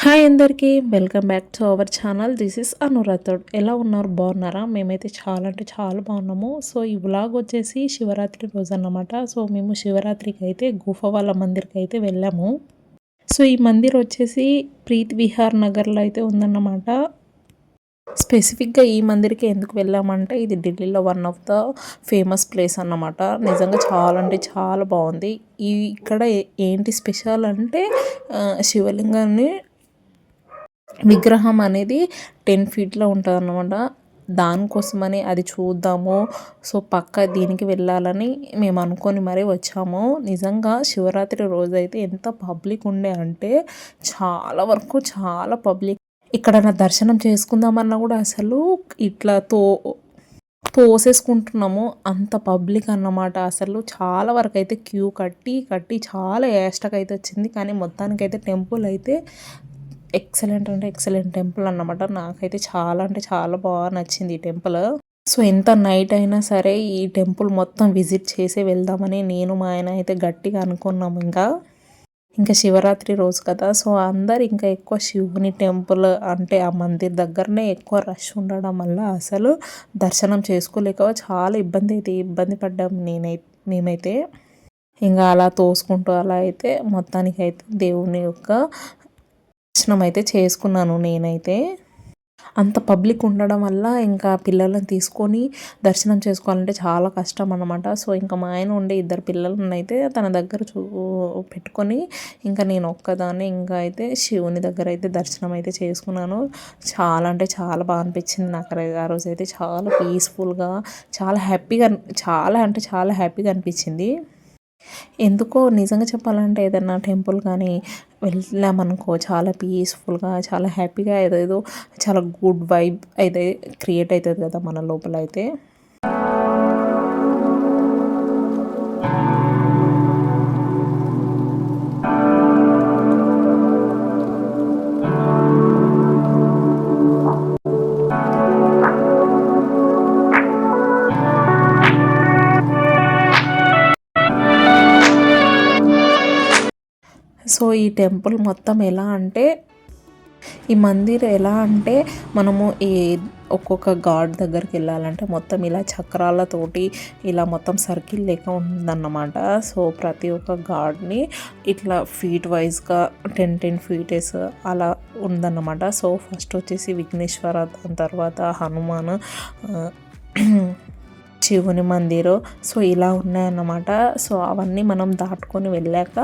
Hi అందరికీ welcome back to our channel. This is అనురాధోడ్. ఎలా ఉన్నారు? బాగున్నారా? మేమైతే చాలా అంటే చాలా బాగున్నాము. సో ఈ వ్లాగ్ వచ్చేసి శివరాత్రి రోజు అన్నమాట. సో మేము శివరాత్రికి అయితే గుఫ వాళ్ళ మందిర్కి అయితే వెళ్ళాము. సో ఈ మందిర్ వచ్చేసి ప్రీత్ విహార్ నగర్లో అయితే ఉందన్నమాట. స్పెసిఫిక్గా ఈ మందిర్కి ఎందుకు వెళ్ళామంటే ఇది ఢిల్లీలో one of the famous place అన్నమాట. నిజంగా చాలా అంటే చాలా బాగుంది. ఇక్కడ ఏంటి స్పెషల్ అంటే శివలింగాన్ని విగ్రహం అనేది 10 ఫీట్లో ఉంటుంది అన్నమాట. దానికోసమని అది చూద్దాము, సో పక్క దీనికి వెళ్ళాలని మేము అనుకొని మరీ వచ్చాము. నిజంగా శివరాత్రి రోజైతే ఎంత పబ్లిక్ ఉండే అంటే చాలా వరకు చాలా పబ్లిక్. ఇక్కడ నా దర్శనం చేసుకుందామన్నా కూడా అసలు ఇట్లా తోసేసుకుంటున్నాము, అంత పబ్లిక్ అన్నమాట. అసలు చాలా వరకు అయితే క్యూ కట్టి చాలా ఏస్టకైతే వచ్చింది. కానీ మొత్తానికైతే టెంపుల్ అయితే ఎక్సలెంట్ అంటే ఎక్సలెంట్ టెంపుల్ అన్నమాట. నాకైతే చాలా అంటే చాలా బాగా నచ్చింది ఈ టెంపుల్. సో ఎంత నైట్ అయినా సరే ఈ టెంపుల్ మొత్తం విజిట్ చేసి వెళ్దామని నేను మా ఆయన అయితే గట్టిగా అనుకున్నాము. ఇంకా శివరాత్రి రోజు కదా, సో అందరు ఇంకా ఎక్కువ శివుని టెంపుల్ అంటే ఆ మందిర్ దగ్గరనే ఎక్కువ రష్ ఉండడం వల్ల అసలు దర్శనం చేసుకోలేక చాలా ఇబ్బంది పడ్డాము మేమైతే. ఇంకా అలా తోసుకుంటూ అలా అయితే మొత్తానికైతే దేవుని యొక్క దర్శనం అయితే చేసుకున్నాను నేనైతే. అంత పబ్లిక్ ఉండడం వల్ల ఇంకా పిల్లలను తీసుకొని దర్శనం చేసుకోవాలంటే చాలా కష్టం అన్నమాట. సో ఇంకా మా ఆయన ఉండే 2 పిల్లలను అయితే తన దగ్గర పెట్టుకొని ఇంకా నేను ఒక్కదాన్ని ఇంకా అయితే శివుని దగ్గర అయితే దర్శనం అయితే చేసుకున్నాను. చాలా అంటే చాలా బాగా అనిపించింది నాకు ఆ రోజు అయితే. చాలా పీస్ఫుల్గా చాలా అంటే చాలా హ్యాపీగా అనిపించింది. ఎందుకో నిజంగా చెప్పాలంటే ఏదైనా టెంపుల్ కానీ వెళ్ళామనుకో చాలా పీస్ఫుల్గా చాలా హ్యాపీగా ఏదేదో చాలా గుడ్ వైబ్ అయితే క్రియేట్ అవుతుంది కదా మన లోపల అయితే. సో ఈ టెంపుల్ మొత్తం ఎలా అంటే ఈ మందిర్ ఎలా అంటే మనము ఒక్కొక్క గాడ్ దగ్గరికి వెళ్ళాలంటే మొత్తం ఇలా చక్రాలతోటి ఇలా మొత్తం సర్కిల్ లేక ఉందన్నమాట. సో ప్రతి ఒక్క గాడ్ని ఇట్లా ఫీట్ వైజ్గా 10 ఫీటెస్ అలా ఉందన్నమాట. సో ఫస్ట్ వచ్చేసి విఘ్నేశ్వర, దాని తర్వాత హనుమాన్, శివుని మందిరు, సో ఇలా ఉన్నాయన్నమాట. సో అవన్నీ మనం దాటుకొని వెళ్ళాక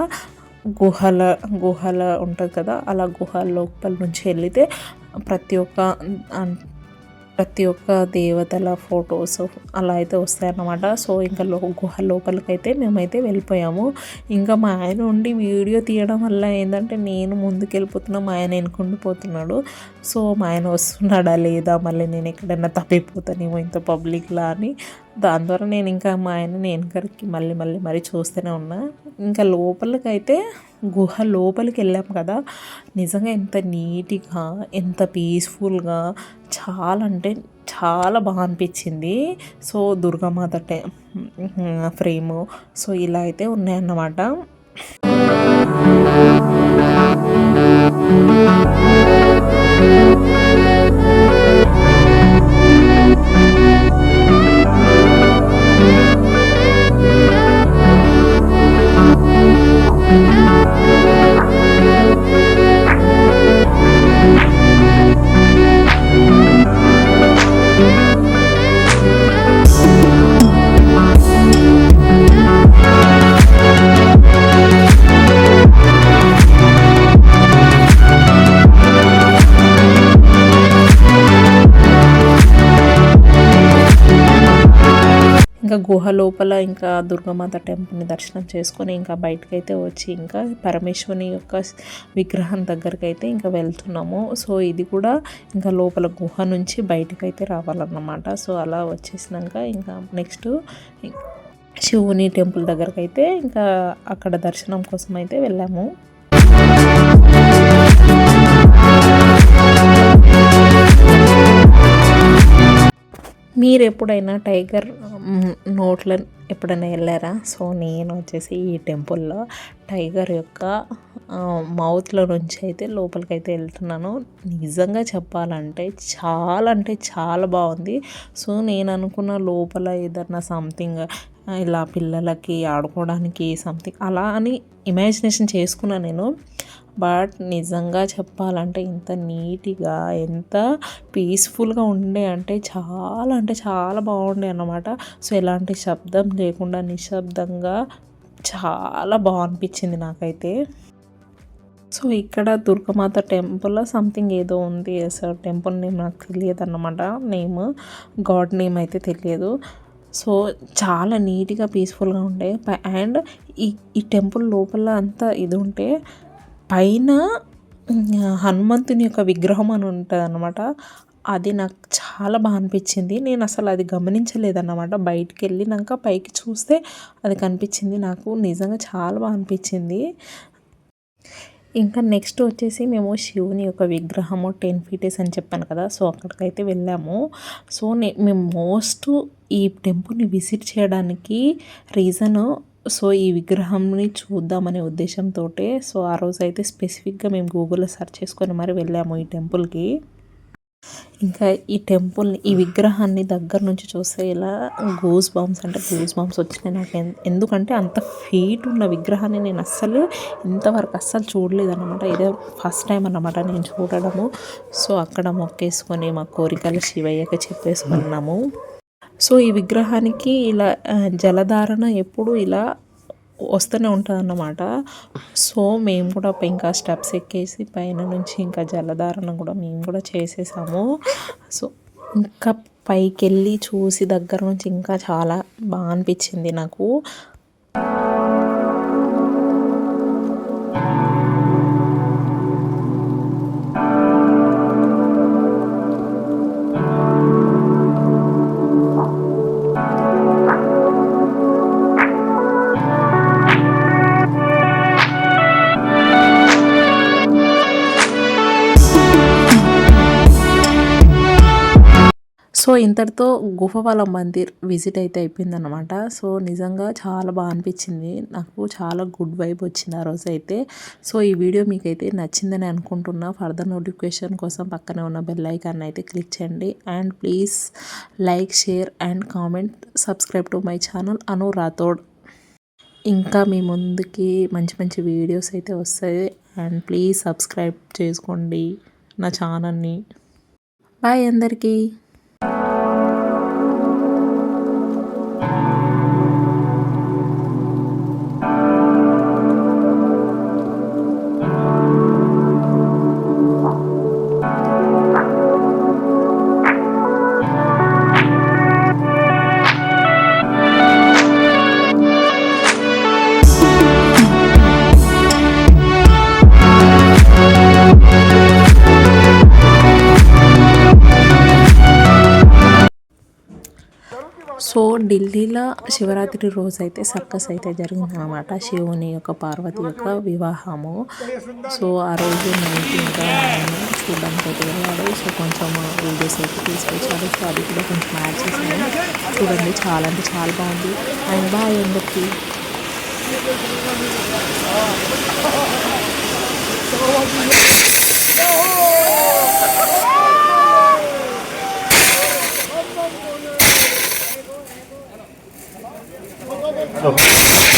గుహల ఉంటుంది కదా, అలా గుహల లోపల నుంచి వెళితే ప్రతి ఒక్క దేవతల ఫొటోస్ అలా అయితే వస్తాయన్నమాట. సో ఇంకా గుహ లోపలికైతే మేమైతే వెళ్ళిపోయాము. ఇంకా మా ఆయన ఉండి వీడియో తీయడం వల్ల ఏంటంటే నేను ముందుకు వెళ్ళిపోతున్నా, మా ఆయన వెనుకుండిపోతున్నాడు. సో మా ఆయన వస్తున్నాడా లేదా, మళ్ళీ నేను ఎక్కడైనా తప్పిపోతానేమో ఇంత పబ్లిక్లా అని, దాని ద్వారా నేను ఇంకా మా ఆయనని వెనకరికి మళ్ళీ చూస్తూనే ఉన్నా. ఇంకా లోపలికైతే గుహ లోపలికి వెళ్ళాం కదా, నిజంగా ఎంత నీట్గా ఎంత పీస్ఫుల్గా చాలా అంటే చాలా బాగా అనిపించింది. సో దుర్గామాత ఫ్రేము సో ఇలా అయితే ఉన్నాయన్నమాట. ఇంకా గుహ లోపల ఇంకా దుర్గామాత టెంపుల్ని దర్శనం చేసుకొని ఇంకా బయటకైతే వచ్చి ఇంకా పరమేశ్వరుని యొక్క విగ్రహం దగ్గరికి అయితే ఇంకా వెళ్తున్నాము. సో ఇది కూడా ఇంకా లోపల గుహ నుంచి బయటకైతే రావాలన్నమాట. సో అలా వచ్చేసినాక ఇంకా నెక్స్ట్ శివుని టెంపుల్ దగ్గరికి అయితే ఇంకా అక్కడ దర్శనం కోసం అయితే వెళ్ళాము. మీరు ఎప్పుడైనా టైగర్ నోట్లో ఎప్పుడైనా వెళ్ళారా? సో నేను వచ్చేసి ఈ టెంపుల్లో టైగర్ యొక్క మౌత్లో నుంచి అయితే లోపలికైతే వెళ్తున్నాను. నిజంగా చెప్పాలంటే అంటే చాలా బాగుంది. సో నేను అనుకున్న లోపల ఏదన్నా సంథింగ్ ఇలా పిల్లలకి ఆడుకోవడానికి సంథింగ్ అలా అని ఇమాజినేషన్ చేసుకున్నా నేను. బట్ నిజంగా చెప్పాలంటే ఇంత నీట్గా ఎంత పీస్ఫుల్గా ఉండే అంటే చాలా బాగుండే అన్నమాట. సో ఎలాంటి శబ్దం లేకుండా నిశ్శబ్దంగా చాలా బాగా అనిపించింది నాకైతే. సో ఇక్కడ దుర్గమాత టెంపుల్ సంథింగ్ ఏదో ఉంది. సార్ టెంపుల్ నేమ్ నాకు తెలియదు అన్నమాట. గాడ్ నేమ్ అయితే తెలియదు. సో చాలా నీట్గా పీస్ఫుల్గా ఉండే. అండ్ ఈ టెంపుల్ లోపల అంతా ఇది ఉంటే పైన హనుమంతుని యొక్క విగ్రహం అని ఉంటుంది అన్నమాట. అది నాకు చాలా బాగా అనిపించింది. నేను అసలు అది గమనించలేదన్నమాట. బయటికి వెళ్ళినాక పైకి చూస్తే అది కనిపించింది. నాకు నిజంగా చాలా బాగా అనిపించింది. ఇంకా నెక్స్ట్ వచ్చేసి మేము శివుని యొక్క విగ్రహము 10 feet అని చెప్పాను కదా. సో అక్కడికైతే వెళ్ళాము. సో మేము ఈ టెంపుల్ని విజిట్ చేయడానికి రీజను సో ఈ విగ్రహంని చూద్దామనే ఉద్దేశంతో సో ఆ రోజు అయితే స్పెసిఫిక్గా మేము గూగుల్లో సెర్చ్ చేసుకొని మరి వెళ్ళాము ఈ టెంపుల్కి. ఇంకా ఈ విగ్రహాన్ని దగ్గర నుంచి చూస్తే ఇలా గూస్ బంప్స్ వచ్చినాయి నాకు. ఎందుకంటే అంత ఫీట్ ఉన్న విగ్రహాన్ని నేను ఇంతవరకు చూడలేదు అన్నమాట. ఇదే ఫస్ట్ టైం అన్నమాట నేను చూడడము. సో అక్కడ మొక్కేసుకొని మా కోరికలు శివయ్యకి చెప్పేసుకున్నాము. సో ఈ విగ్రహానికి ఇలా జలధారణ ఎప్పుడు ఇలా వస్తూనే ఉంటుంది అన్నమాట. సో మేము కూడా ఇంకా స్టెప్స్ ఎక్కేసి పైన నుంచి ఇంకా జలధారణ కూడా మేము కూడా చేసేసాము. సో ఇంకా పైకి వెళ్ళి చూసి దగ్గర నుంచి ఇంకా చాలా బాగా అనిపించింది నాకు. సో ఇంతటితో గుహవాల మందిర్ విజిట్ అయితే అయిపోయిందనమాట. సో నిజంగా చాలా బాగా అనిపించింది నాకు. చాలా గుడ్ వైబ్ వచ్చింది ఆ రోజు అయితే. సో ఈ వీడియో మీకైతే నచ్చిందని అనుకుంటున్నా. ఫర్దర్ నోటిఫికేషన్ కోసం పక్కనే ఉన్న బెల్ ఐకాన్ అయితే క్లిక్ చేయండి. And please like, share and comment. Subscribe to my channel Anu Rathod. ఇంకా మీ ముందుకి మంచి వీడియోస్ అయితే వస్తాయి. అండ్ ప్లీజ్ సబ్స్క్రైబ్ చేసుకోండి నా ఛానల్ని. బాయ్ అందరికీ. సో ఢిల్లీలో శివరాత్రి రోజు అయితే సర్కస్ అయితే జరిగిందనమాట. శివుని యొక్క పార్వతి యొక్క వివాహము. సో ఆ రోజు నైట్ ఇంకా చూడడానికి అయితే వెళ్ళాడు. సో కొంచెం వీడియోస్ అయితే తీసుకొచ్చాడు. సో అది కూడా కొంచెం యాడ్ చేశాను. చూడండి చాలా అంటే చాలా బాగుంది. అండ్ బాయ్ అందరికీ. Okay.